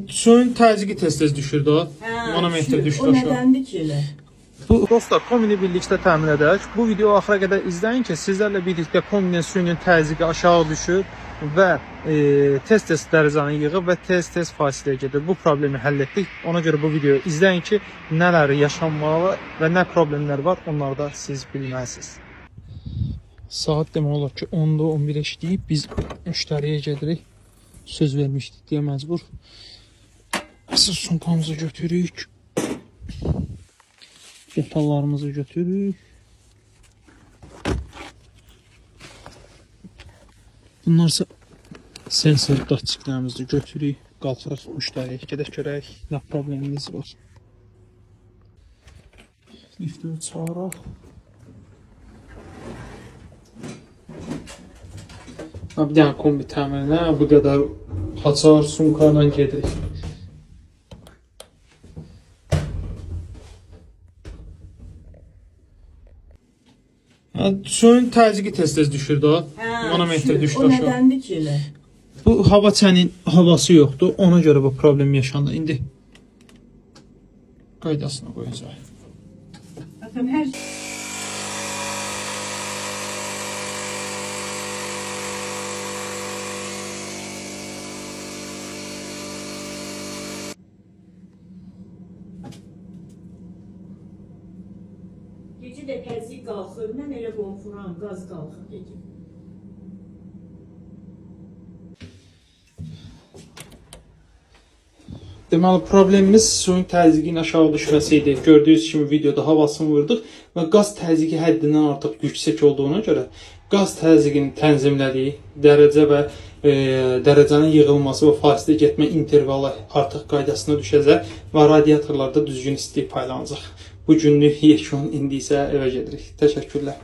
Suyun təzyiqi tez-tez düşür də. Manometr düşür O aşağı. nədəndir ki elə? Bu dostlar, kombini birlikdə təmin edək. Bu video axıra qədər izləyin ki, sizlərlə birlikdə kombinin suyunun təzyiqi aşağı düşür və tez-tez dərəcəni yığıb və tez-tez fasiləyə gedir. Bu problemi həll etdik. Ona görə bu videoyu izləyin ki, nələri yaşanmalı və nə problemlər var, onları da siz bilməlisiniz. Saat demək olar ki 10-da 11 işləyib, biz müştəriyə gedirik. Söz vermişdik deyə məcbur. Əsas sumkamızı götürürük. Detallarımızı götürürük. Bunlarsa sensor datçiklərimizi götürürük. Qalxırıq müştəriyə, gedək görək nə problemimiz var. Liftləri çağıraq. Bir dənə kombi təmirinə bu qədər açar sumkayla gedirik. Suyun təzyiqi tez-tez düşür də. Manometr düşür O aşağı. nədəndir ki elə? Bu hava çənin havası yoxdur. Ona görə bu problem yaşandı. İndi qaydasına qoyacaq. Atam hər gecə də təzyiq qalxır, mən elə qonfuram, qaz qalxır gecə. Deməli, problemimiz suyun təzyiqinin aşağı düşməsi idi. Gördüyünüz kimi videoda havasını vurduq və qaz təzyiqi həddindən artıq yüksək olduğuna görə qaz təzyiqini tənzimlədiyi dərəcə və dərəcənin yığılması və fasilə getmə intervalı artıq qaydasına düşəcək və radiatorlarda düzgün istilik paylanacaq. Bu günlük yekun, indi isə evə gedirik. Təşəkkürlər.